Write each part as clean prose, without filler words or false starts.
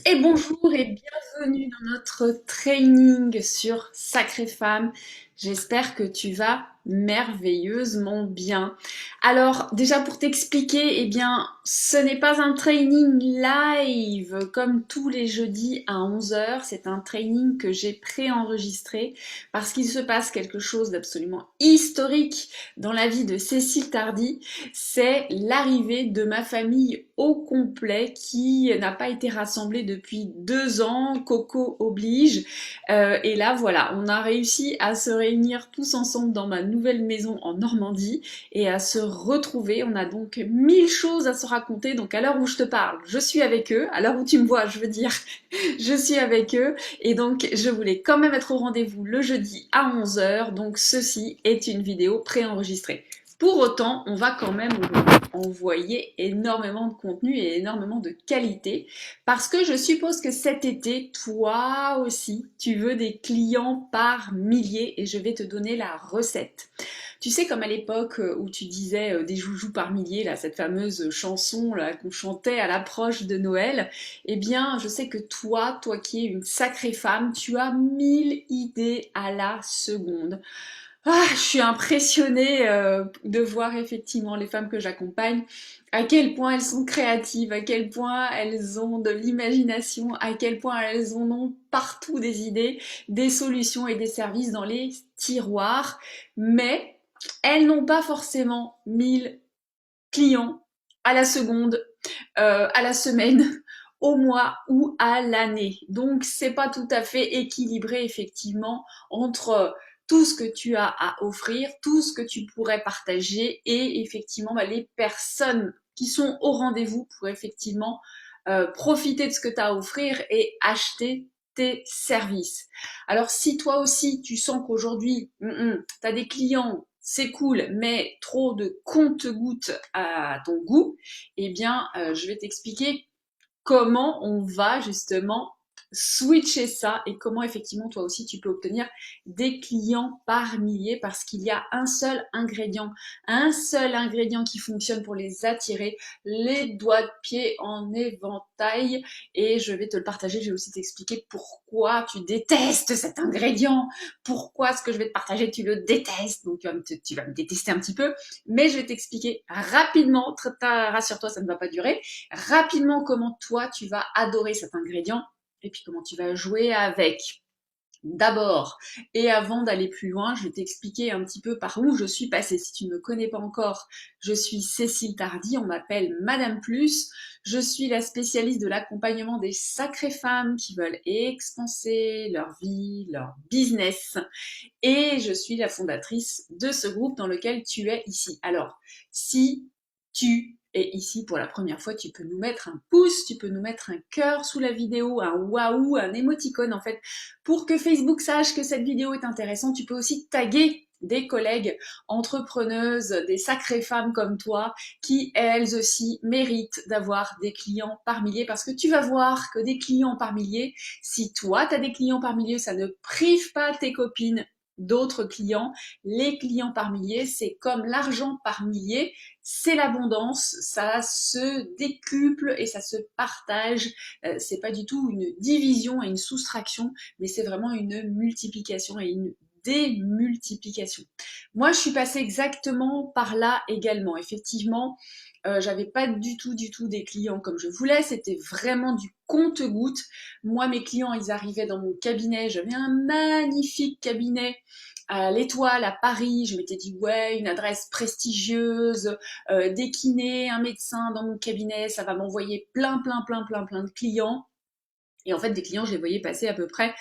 Et bonjour et bienvenue dans notre training sur Sacrée Femme. J'espère que tu vas merveilleusement bien. Alors, déjà pour t'expliquer, ce n'est pas un training live comme tous les jeudis à 11 heures. C'est un training que j'ai préenregistré parce qu'il se passe quelque chose d'absolument historique dans la vie de Cécile Tardy. C'est l'arrivée de ma famille au complet qui n'a pas été rassemblée depuis 2 ans, Coco oblige. Et là, voilà, on a réussi à se réunir tous ensemble dans ma nouvelle maison en Normandie et à se retrouver. On a donc 1000 choses à se raconter. Donc à l'heure où je te parle, je suis avec eux. À l'heure où tu me vois, je veux dire, je suis avec eux. Et donc, je voulais quand même être au rendez-vous le jeudi à 11 heures. Donc, ceci est une vidéo préenregistrée. Pour autant, on va quand même envoyer énormément de contenu et énormément de qualité parce que je suppose que cet été, toi aussi, tu veux des clients par milliers et je vais te donner la recette. Tu sais, comme à l'époque où tu disais des joujoux par milliers, là, cette fameuse chanson là qu'on chantait à l'approche de Noël, eh bien, je sais que toi qui es une sacrée femme, tu as 1000 idées à la seconde. Ah, je suis impressionnée de voir effectivement les femmes que j'accompagne, à quel point elles sont créatives, à quel point elles ont de l'imagination, à quel point elles en ont partout des idées, des solutions et des services dans les tiroirs, mais elles n'ont pas forcément 1000 clients à la seconde, à la semaine, au mois ou à l'année. Donc c'est pas tout à fait équilibré effectivement entre tout ce que tu as à offrir, tout ce que tu pourrais partager et effectivement les personnes qui sont au rendez-vous pour effectivement profiter de ce que tu as à offrir et acheter tes services. Alors si toi aussi tu sens qu'aujourd'hui tu as des clients, c'est cool, mais trop de compte-gouttes à ton goût, je vais t'expliquer comment on va justement switcher ça et comment effectivement toi aussi tu peux obtenir des clients par milliers parce qu'il y a un seul ingrédient qui fonctionne pour les attirer, les doigts de pied en éventail, et je vais te le partager, je vais aussi t'expliquer pourquoi tu détestes cet ingrédient, pourquoi ce que je vais te partager tu le détestes, donc tu vas me détester un petit peu, mais je vais t'expliquer rapidement, rassure-toi ça ne va pas durer, rapidement comment toi tu vas adorer cet ingrédient et puis comment tu vas jouer avec. D'abord, et avant d'aller plus loin, je vais t'expliquer un petit peu par où je suis passée. Si tu ne me connais pas encore, je suis Cécile Tardy, on m'appelle Madame Plus. Je suis la spécialiste de l'accompagnement des sacrées femmes qui veulent expanser leur vie, leur business. Et je suis la fondatrice de ce groupe dans lequel tu es ici. Alors, si tu es ici pour la première fois, tu peux nous mettre un pouce, tu peux nous mettre un cœur sous la vidéo, un waouh, un émoticône en fait, pour que Facebook sache que cette vidéo est intéressante. Tu peux aussi taguer des collègues entrepreneuses, des sacrées femmes comme toi, qui elles aussi méritent d'avoir des clients par milliers, parce que tu vas voir que des clients par milliers, si toi tu as des clients par milliers, ça ne prive pas tes copines d'autres clients. Les clients par milliers, c'est comme l'argent par millier, c'est l'abondance, ça se décuple et ça se partage. C'est pas du tout une division et une soustraction, mais c'est vraiment une multiplication et une démultiplication. Moi, je suis passée exactement par là également. Effectivement, j'avais pas du tout des clients comme je voulais, c'était vraiment du compte-gouttes. Moi, mes clients, ils arrivaient dans mon cabinet, j'avais un magnifique cabinet à l'Étoile à Paris, je m'étais dit ouais, une adresse prestigieuse, des kinés, un médecin dans mon cabinet, ça va m'envoyer plein de clients. Et en fait, des clients, je les voyais passer à peu près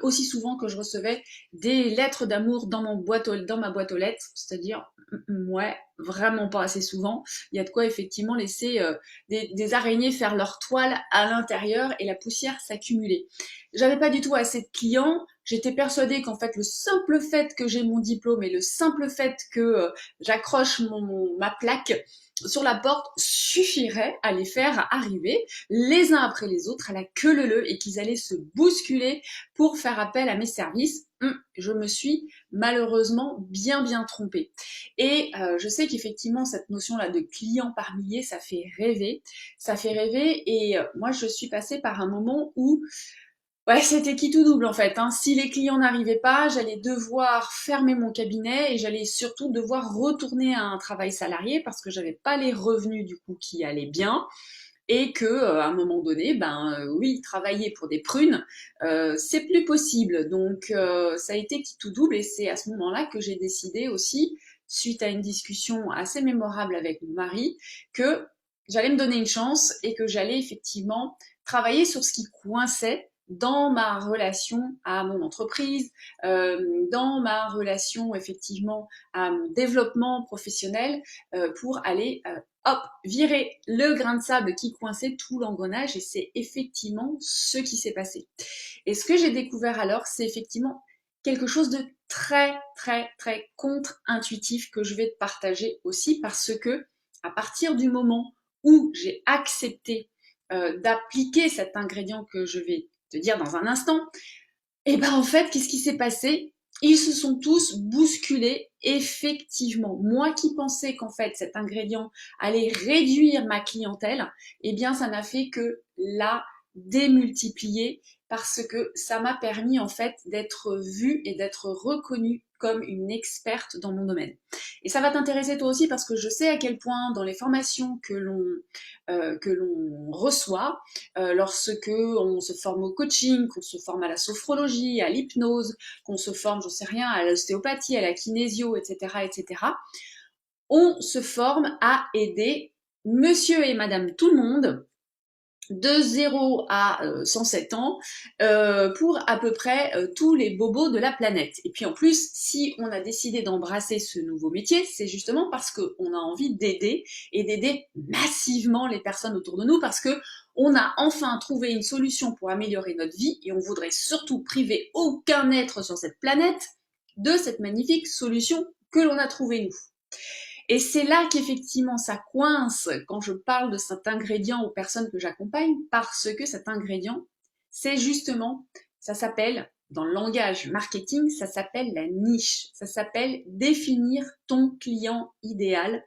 aussi souvent que je recevais des lettres d'amour dans ma boîte aux lettres, c'est-à-dire, ouais, vraiment pas assez souvent. Il y a de quoi effectivement laisser des araignées faire leur toile à l'intérieur et la poussière s'accumuler. J'avais pas du tout assez de clients. J'étais persuadée qu'en fait, le simple fait que j'ai mon diplôme et le simple fait que j'accroche ma plaque, sur la porte suffirait à les faire arriver les uns après les autres à la queue leu et qu'ils allaient se bousculer pour faire appel à mes services. Je me suis malheureusement bien trompée. Et je sais qu'effectivement cette notion-là de client par millier, ça fait rêver. Ça fait rêver et moi je suis passée par un moment où ouais, c'était qui tout double en fait, hein. Si les clients n'arrivaient pas, j'allais devoir fermer mon cabinet et j'allais surtout devoir retourner à un travail salarié parce que j'avais pas les revenus du coup qui allaient bien et que à un moment donné, oui, travailler pour des prunes, c'est plus possible. Donc ça a été qui tout double et c'est à ce moment-là que j'ai décidé aussi, suite à une discussion assez mémorable avec mon mari, que j'allais me donner une chance et que j'allais effectivement travailler sur ce qui coinçait dans ma relation à mon entreprise, dans ma relation effectivement à mon développement professionnel, pour aller hop, virer le grain de sable qui coinçait tout l'engrenage et c'est effectivement ce qui s'est passé. Et ce que j'ai découvert alors, c'est effectivement quelque chose de très contre-intuitif que je vais te partager aussi parce que à partir du moment où j'ai accepté d'appliquer cet ingrédient que je vais te dire dans un instant, et ben en fait, qu'est-ce qui s'est passé? Ils se sont tous bousculés, effectivement. Moi qui pensais qu'en fait cet ingrédient allait réduire ma clientèle, eh bien ça n'a fait que la démultiplier parce que ça m'a permis en fait d'être vue et d'être reconnue comme une experte dans mon domaine. Et ça va t'intéresser toi aussi parce que je sais à quel point dans les formations que l'on reçoit, lorsque on se forme au coaching, qu'on se forme à la sophrologie, à l'hypnose, qu'on se forme, j'en sais rien, à l'ostéopathie, à la kinésio, etc., on se forme à aider monsieur et madame tout le monde de 0 à 107 ans pour à peu près tous les bobos de la planète. Et puis en plus, si on a décidé d'embrasser ce nouveau métier, c'est justement parce qu'on a envie d'aider et d'aider massivement les personnes autour de nous parce que on a enfin trouvé une solution pour améliorer notre vie et on voudrait surtout priver aucun être sur cette planète de cette magnifique solution que l'on a trouvée nous. Et c'est là qu'effectivement ça coince quand je parle de cet ingrédient aux personnes que j'accompagne, parce que cet ingrédient, c'est justement, ça s'appelle, dans le langage marketing, ça s'appelle la niche. Ça s'appelle définir ton client idéal.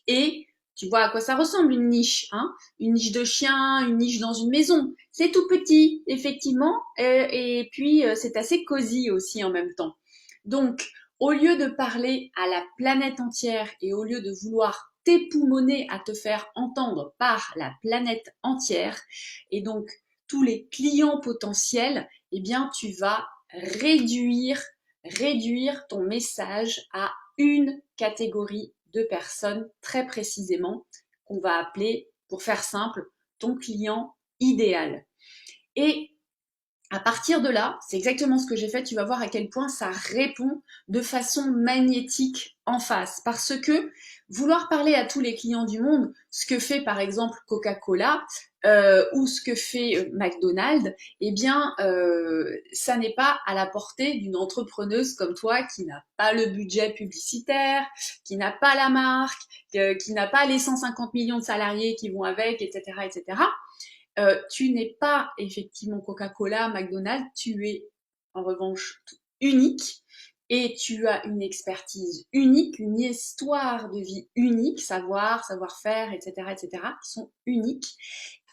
Et tu vois à quoi ça ressemble une niche, hein? Une niche de chien, une niche dans une maison. C'est tout petit, effectivement, et puis c'est assez cosy aussi en même temps. Donc, au lieu de parler à la planète entière et au lieu de vouloir t'époumoner à te faire entendre par la planète entière, et donc tous les clients potentiels, eh bien, tu vas réduire ton message à une catégorie de personnes très précisément qu'on va appeler, pour faire simple, ton client idéal. Et à partir de là, c'est exactement ce que j'ai fait, tu vas voir à quel point ça répond de façon magnétique en face. Parce que vouloir parler à tous les clients du monde, ce que fait par exemple Coca-Cola ou ce que fait McDonald's, eh bien ça n'est pas à la portée d'une entrepreneuse comme toi qui n'a pas le budget publicitaire, qui n'a pas la marque, qui n'a pas les 150 millions de salariés qui vont avec, etc., etc. Tu n'es pas effectivement Coca-Cola, McDonald's, tu es en revanche unique et tu as une expertise unique, une histoire de vie unique, savoir-faire, etc., qui sont uniques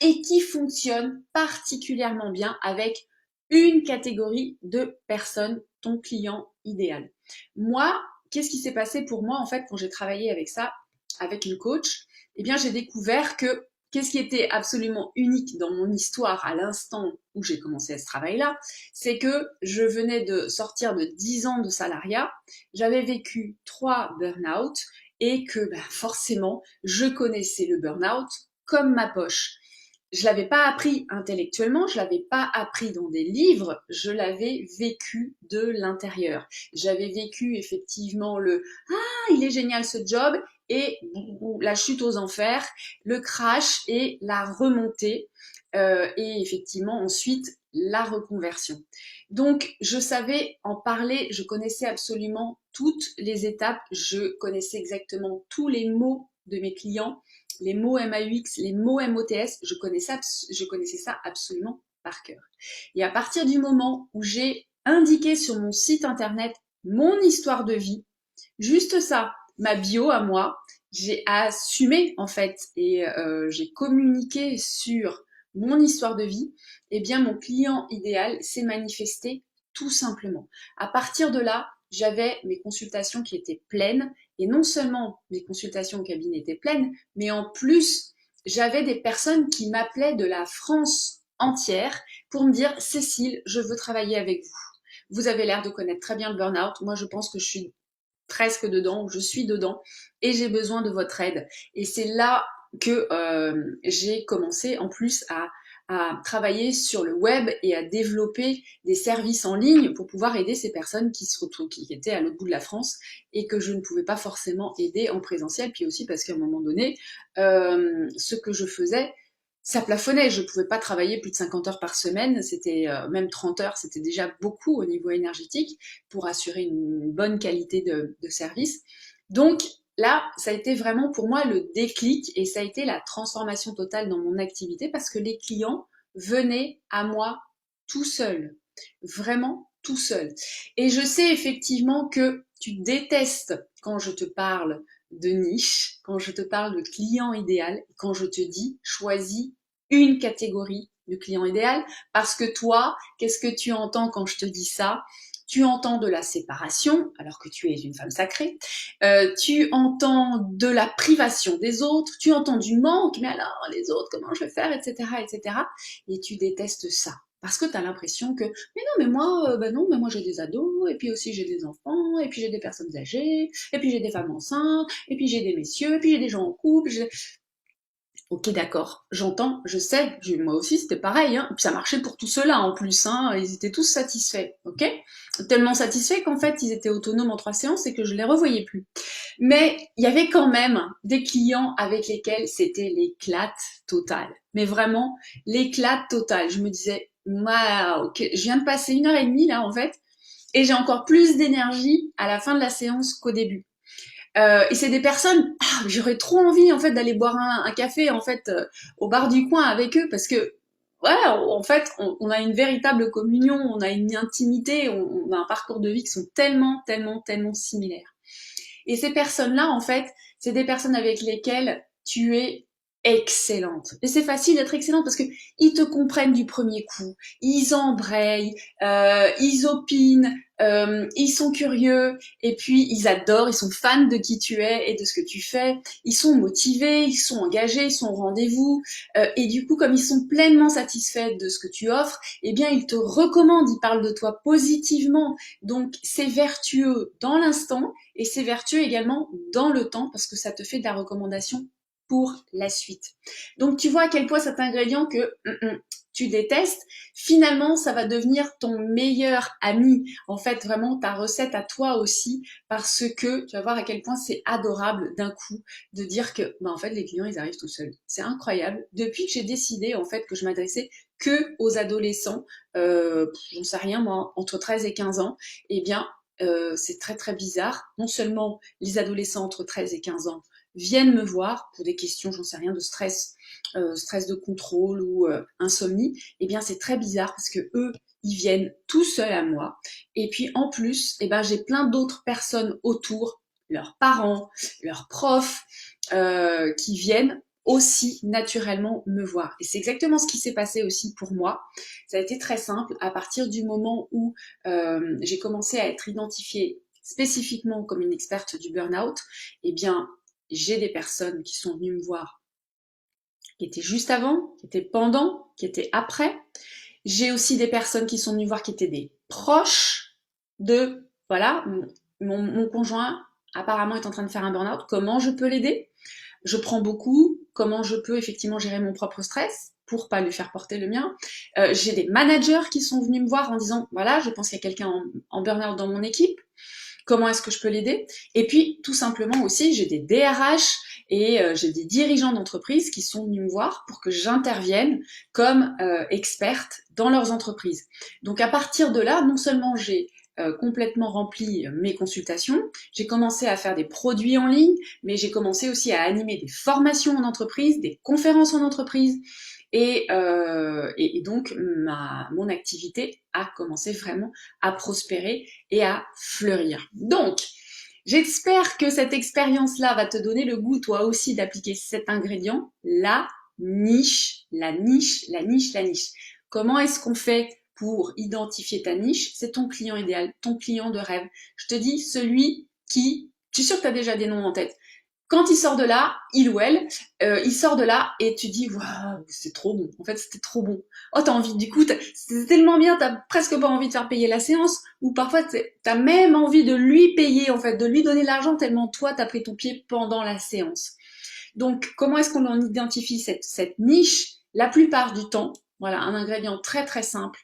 et qui fonctionnent particulièrement bien avec une catégorie de personnes, ton client idéal. Moi, qu'est-ce qui s'est passé pour moi en fait quand j'ai travaillé avec ça, avec une coach? Eh bien, j'ai découvert que qu'est-ce qui était absolument unique dans mon histoire à l'instant où j'ai commencé ce travail-là, c'est que je venais de sortir de 10 ans de salariat, j'avais vécu 3 burn-out et que forcément, je connaissais le burn-out comme ma poche. Je l'avais pas appris intellectuellement, je l'avais pas appris dans des livres, je l'avais vécu de l'intérieur. J'avais vécu effectivement le ah, il est génial ce job et la chute aux enfers, le crash et la remontée et effectivement ensuite la reconversion. Donc je savais en parler, je connaissais absolument toutes les étapes, je connaissais exactement tous les mots de mes clients les mots MAUX, les mots MOTS, je connaissais ça absolument par cœur. Et à partir du moment où j'ai indiqué sur mon site internet mon histoire de vie, juste ça, ma bio à moi, j'ai assumé en fait et j'ai communiqué sur mon histoire de vie, et bien mon client idéal s'est manifesté tout simplement. À partir de là, j'avais mes consultations qui étaient pleines, et non seulement mes consultations au cabinet étaient pleines, mais en plus, j'avais des personnes qui m'appelaient de la France entière pour me dire: Cécile, je veux travailler avec vous. Vous avez l'air de connaître très bien le burn-out. Moi, je pense que je suis presque dedans, je suis dedans, et j'ai besoin de votre aide. Et c'est là que j'ai commencé en plus à travailler sur le web et à développer des services en ligne pour pouvoir aider ces personnes qui se retrouvent, qui étaient à l'autre bout de la France et que je ne pouvais pas forcément aider en présentiel, puis aussi parce qu'à un moment donné, ce que je faisais, ça plafonnait, je ne pouvais pas travailler plus de 50 heures par semaine, c'était même 30 heures, c'était déjà beaucoup au niveau énergétique pour assurer une bonne qualité de service. Donc là, ça a été vraiment pour moi le déclic et ça a été la transformation totale dans mon activité parce que les clients venaient à moi tout seuls, vraiment tout seuls. Et je sais effectivement que tu détestes quand je te parle de niche, quand je te parle de client idéal, quand je te dis choisis une catégorie de client idéal, parce que toi, qu'est-ce que tu entends quand je te dis ça? Tu entends de la séparation, alors que tu es une femme sacrée, tu entends de la privation des autres, tu entends du manque, mais alors les autres, comment je vais faire, etc., etc. Et tu détestes ça. Parce que tu as l'impression que, mais non, mais moi, non, mais moi j'ai des ados, et puis aussi j'ai des enfants, et puis j'ai des personnes âgées, et puis j'ai des femmes enceintes, et puis j'ai des messieurs, et puis j'ai des gens en couple. Ok, d'accord, j'entends, je sais, moi aussi c'était pareil, hein. Puis ça marchait pour tous ceux-là en plus, hein. Ils étaient tous satisfaits, ok? Tellement satisfaits qu'en fait ils étaient autonomes en 3 séances et que je les revoyais plus. Mais il y avait quand même des clients avec lesquels c'était l'éclate totale. Mais vraiment, l'éclate totale. Je me disais, waouh, ok, je viens de passer 1 heure et demie là en fait, et j'ai encore plus d'énergie à la fin de la séance qu'au début. Et c'est des personnes, j'aurais trop envie en fait d'aller boire un café en fait au bar du coin avec eux parce que ouais, en fait, on a une véritable communion, on a une intimité, on a un parcours de vie qui sont tellement, tellement, tellement similaires. Et ces personnes-là, en fait, c'est des personnes avec lesquelles tu es excellente. Et c'est facile d'être excellente parce que ils te comprennent du premier coup, ils embrayent, ils opinent, ils sont curieux, et puis ils adorent, ils sont fans de qui tu es et de ce que tu fais, ils sont motivés, ils sont engagés, ils sont au rendez-vous, et du coup, comme ils sont pleinement satisfaits de ce que tu offres, eh bien, ils te recommandent, ils parlent de toi positivement, donc c'est vertueux dans l'instant, et c'est vertueux également dans le temps, parce que ça te fait de la recommandation pour la suite. Donc tu vois à quel point cet ingrédient que tu détestes, finalement ça va devenir ton meilleur ami. En fait, vraiment ta recette à toi aussi, parce que tu vas voir à quel point c'est adorable d'un coup de dire que en fait les clients ils arrivent tout seuls. C'est incroyable. Depuis que j'ai décidé en fait que je m'adressais que aux adolescents, j'en sais rien moi, entre 13 et 15 ans, eh bien c'est très très bizarre. Non seulement les adolescents entre 13 et 15 ans viennent me voir pour des questions, j'en sais rien, de stress, stress de contrôle ou insomnie, eh bien c'est très bizarre parce que eux, ils viennent tout seuls à moi. Et puis en plus, eh ben, j'ai plein d'autres personnes autour, leurs parents, leurs profs, qui viennent aussi naturellement me voir. Et c'est exactement ce qui s'est passé aussi pour moi. Ça a été très simple. À partir du moment où j'ai commencé à être identifiée spécifiquement comme une experte du burn-out, eh bien, j'ai des personnes qui sont venues me voir, qui étaient juste avant, qui étaient pendant, qui étaient après. J'ai aussi des personnes qui sont venues voir qui étaient des proches de, voilà, mon conjoint apparemment est en train de faire un burn-out, comment je peux l'aider? Je prends beaucoup, comment je peux effectivement gérer mon propre stress pour pas lui faire porter le mien. J'ai des managers qui sont venus me voir en disant, voilà, je pense qu'il y a quelqu'un en burn-out dans mon équipe, comment est-ce que je peux l'aider? Et puis, tout simplement aussi, j'ai des DRH et j'ai des dirigeants d'entreprise qui sont venus me voir pour que j'intervienne comme experte dans leurs entreprises. Donc, à partir de là, non seulement j'ai complètement rempli mes consultations. J'ai commencé à faire des produits en ligne, mais j'ai commencé aussi à animer des formations en entreprise, des conférences en entreprise. Et donc, mon activité a commencé vraiment à prospérer et à fleurir. Donc, j'espère que cette expérience-là va te donner le goût, toi aussi, d'appliquer cet ingrédient, la niche, la niche, la niche, la niche. Comment est-ce qu'on fait pour identifier ta niche? C'est ton client idéal, ton client de rêve. Je te dis, celui qui, je suis sûre que tu as déjà des noms en tête. Quand il sort de là, il ou elle, il sort de là et tu dis waouh, c'est trop bon. En fait, c'était trop bon. Oh, t'as envie, du coup, c'est tellement bien, t'as presque pas envie de faire payer la séance, ou parfois t'as même envie de lui payer, en fait, de lui donner l'argent tellement toi t'as pris ton pied pendant la séance. Donc, comment est-ce qu'on en identifie cette niche? La plupart du temps, voilà, un ingrédient très très simple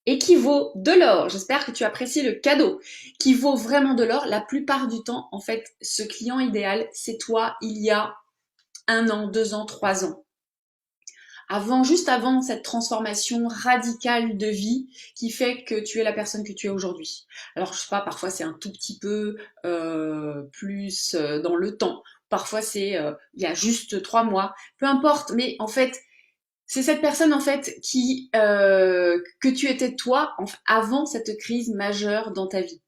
et qui vaut de l'or. J'espère que tu apprécies le cadeau. Qui vaut vraiment de l'or. La plupart du temps, en fait, ce client idéal, c'est toi il y a 1 an, 2 ans, 3 ans. Juste avant cette transformation radicale de vie qui fait que tu es la personne que tu es aujourd'hui. Alors, je sais pas, parfois c'est un tout petit peu plus dans le temps. Parfois c'est il y a juste 3 mois. Peu importe, mais en fait, c'est cette personne en fait que tu étais toi avant cette crise majeure dans ta vie.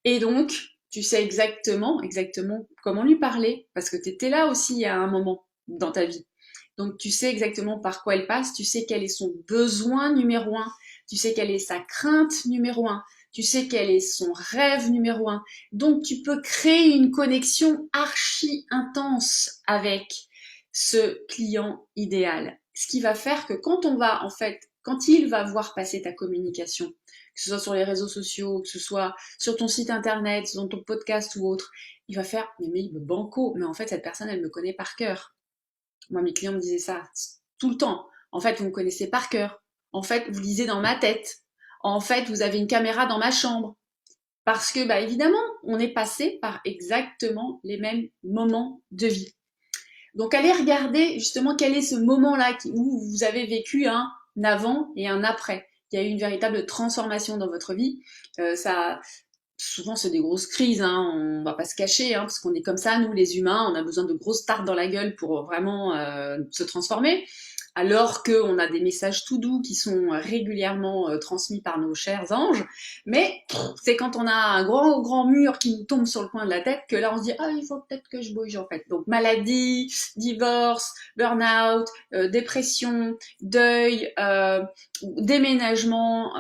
Et donc, tu sais exactement comment lui parler, parce que tu étais là aussi à un moment dans ta vie. Donc, tu sais exactement par quoi elle passe, tu sais quel est son besoin numéro 1, tu sais quelle est sa crainte numéro 1, tu sais quel est son rêve numéro 1. Donc, tu peux créer une connexion archi intense avec ce client idéal. Ce qui va faire que quand il va voir passer ta communication, que ce soit sur les réseaux sociaux, que ce soit sur ton site internet, dans ton podcast ou autre, il va faire mais banco, mais en fait cette personne elle me connaît par cœur. Moi mes clients me disaient ça tout le temps. En fait vous me connaissez par cœur. En fait vous lisez dans ma tête. En fait vous avez une caméra dans ma chambre. Parce que bah évidemment on est passé par exactement les mêmes moments de vie. Donc allez regarder justement quel est ce moment-là où vous avez vécu un avant et un après. Il y a eu une véritable transformation dans votre vie. Souvent c'est des grosses crises, hein, on va pas se cacher, hein, parce qu'on est comme ça, nous les humains, on a besoin de grosses tartes dans la gueule pour vraiment se transformer. Alors qu'on a des messages tout doux qui sont régulièrement transmis par nos chers anges, mais c'est quand on a un grand mur qui nous tombe sur le coin de la tête que là on se dit ah il faut peut-être que je bouge en fait. Donc maladie, divorce, burn-out, dépression, deuil, déménagement,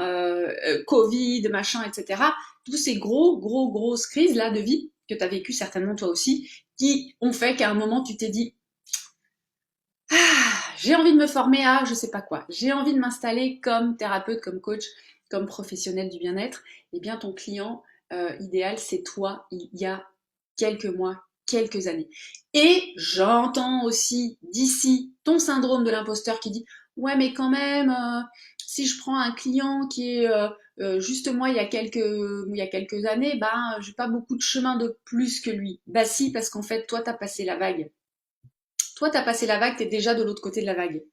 Covid, machin, etc. Tous ces grosses crises là de vie que tu as vécu certainement toi aussi, qui ont fait qu'à un moment tu t'es dit j'ai envie de me former à je sais pas quoi, j'ai envie de m'installer comme thérapeute, comme coach, comme professionnel du bien-être. Eh bien ton client idéal c'est toi il y a quelques mois, quelques années. Et j'entends aussi d'ici ton syndrome de l'imposteur qui dit ouais mais quand même si je prends un client qui est juste moi il y a quelques années, bah j'ai pas beaucoup de chemin de plus que lui. Bah si parce qu'en fait toi t'as passé la vague. Toi, t'as passé la vague, t'es déjà de l'autre côté de la vague.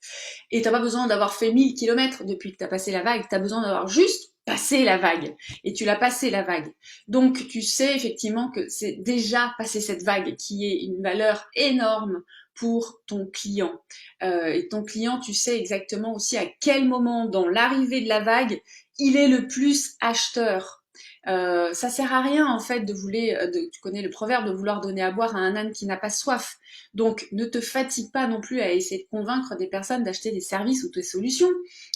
Et t'as pas besoin d'avoir fait 1000 kilomètres depuis que t'as passé la vague, t'as besoin d'avoir juste passé la vague. Et tu l'as passé la vague. Donc, tu sais effectivement que c'est déjà passé cette vague qui est une valeur énorme pour ton client. Et ton client, tu sais exactement aussi à quel moment dans l'arrivée de la vague, il est le plus acheteur. Ça sert à rien en fait tu connais le proverbe de vouloir donner à boire à un âne qui n'a pas soif. Donc ne te fatigue pas non plus à essayer de convaincre des personnes d'acheter des services ou tes solutions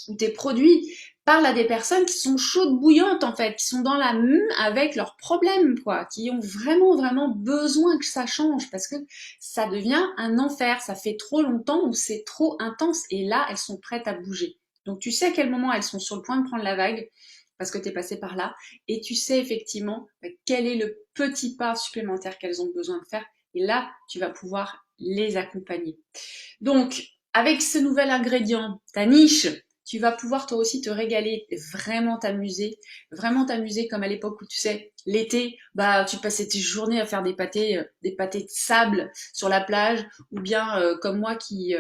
ou tes produits. Parle à des personnes qui sont chaudes bouillantes en fait, qui sont dans la avec leurs problèmes quoi, qui ont vraiment besoin que ça change parce que ça devient un enfer, ça fait trop longtemps ou c'est trop intense et là elles sont prêtes à bouger. Donc tu sais à quel moment elles sont sur le point de prendre la vague parce que tu es passé par là, et tu sais effectivement quel est le petit pas supplémentaire qu'elles ont besoin de faire, et là, tu vas pouvoir les accompagner. Donc, avec ce nouvel ingrédient, ta niche, tu vas pouvoir toi aussi te régaler, vraiment t'amuser comme à l'époque où tu sais, l'été, bah tu passais tes journées à faire des pâtés de sable sur la plage, ou bien comme moi qui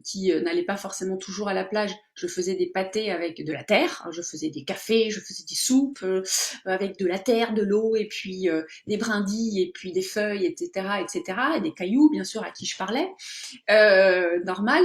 qui n'allait pas forcément toujours à la plage, je faisais des pâtés avec de la terre, je faisais des cafés, je faisais des soupes avec de la terre, de l'eau, et puis des brindilles, et puis des feuilles, etc., etc., et des cailloux, bien sûr, à qui je parlais, normal.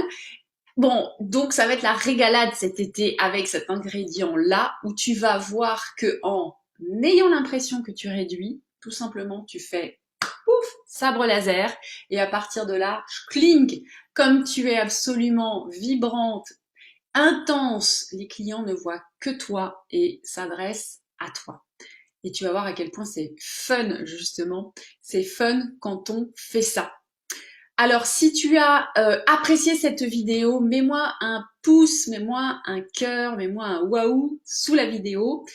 Bon, donc ça va être la régalade cet été avec cet ingrédient-là, où tu vas voir que en ayant l'impression que tu réduis, tout simplement, tu fais pouf, sabre laser, et à partir de là, cling, comme tu es absolument vibrante, intense, les clients ne voient que toi et s'adressent à toi. Et tu vas voir à quel point c'est fun, justement. C'est fun quand on fait ça. Alors, si tu as apprécié cette vidéo, mets-moi un pouce, mets-moi un cœur, mets-moi un waouh sous la vidéo.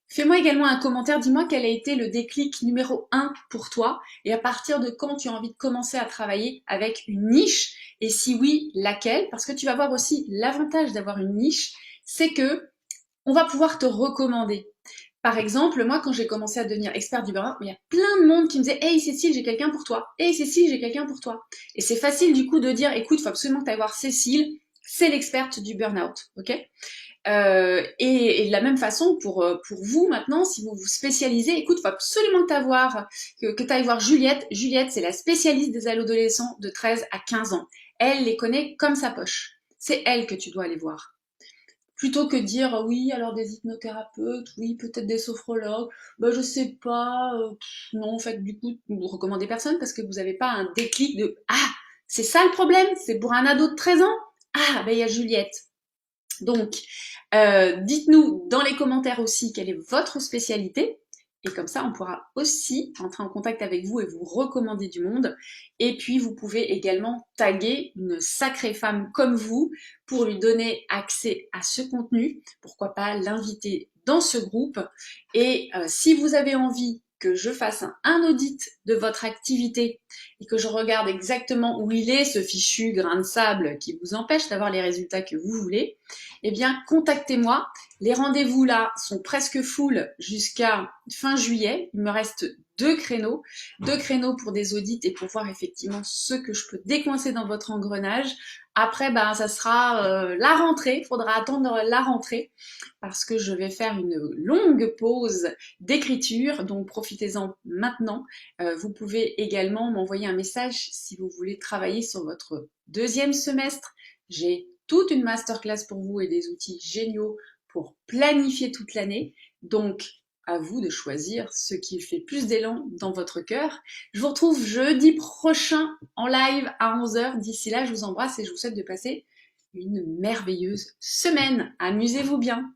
Fais-moi également un commentaire, dis-moi quel a été le déclic numéro 1 pour toi et à partir de quand tu as envie de commencer à travailler avec une niche et si oui, laquelle? Parce que tu vas voir aussi l'avantage d'avoir une niche, c'est que on va pouvoir te recommander. Par exemple, moi, quand j'ai commencé à devenir expert du burn-out, il y a plein de monde qui me disait Hey Cécile, j'ai quelqu'un pour toi. Hey Cécile, j'ai quelqu'un pour toi. Et c'est facile du coup de dire Écoute, il faut absolument que tu ailles voir Cécile, c'est l'experte du burn-out. Ok et de la même façon, pour vous maintenant, si vous vous spécialisez, écoute, il faut absolument que tu ailles voir Juliette. Juliette, c'est la spécialiste des adolescents de 13 à 15 ans. Elle les connaît comme sa poche. C'est elle que tu dois aller voir. Plutôt que de dire oui, alors des hypnothérapeutes, oui, peut-être des sophrologues, bah je sais pas, non, en fait, du coup, vous recommandez personne parce que vous n'avez pas un déclic de ah, c'est ça le problème, c'est pour un ado de 13 ans? Ah, ben il y a Juliette. Donc, dites-nous dans les commentaires aussi quelle est votre spécialité. Et comme ça, on pourra aussi entrer en contact avec vous et vous recommander du monde. Et puis, vous pouvez également taguer une sacrée femme comme vous pour lui donner accès à ce contenu. Pourquoi pas l'inviter dans ce groupe. Et si vous avez envie que je fasse un audit de votre activité et que je regarde exactement où il est ce fichu grain de sable qui vous empêche d'avoir les résultats que vous voulez, eh bien, contactez-moi. Les rendez-vous là sont presque full jusqu'à fin juillet. Il me reste deux créneaux pour des audits et pour voir effectivement ce que je peux décoincer dans votre engrenage. Après, ben, ça sera la rentrée. Il faudra attendre la rentrée parce que je vais faire une longue pause d'écriture. Donc, profitez-en maintenant. Vous pouvez également m'envoyer un message si vous voulez travailler sur votre deuxième semestre. J'ai toute une masterclass pour vous et des outils géniaux pour planifier toute l'année. Donc, à vous de choisir ce qui fait plus d'élan dans votre cœur. Je vous retrouve jeudi prochain en live à 11 h. D'ici là, je vous embrasse et je vous souhaite de passer une merveilleuse semaine. Amusez-vous bien.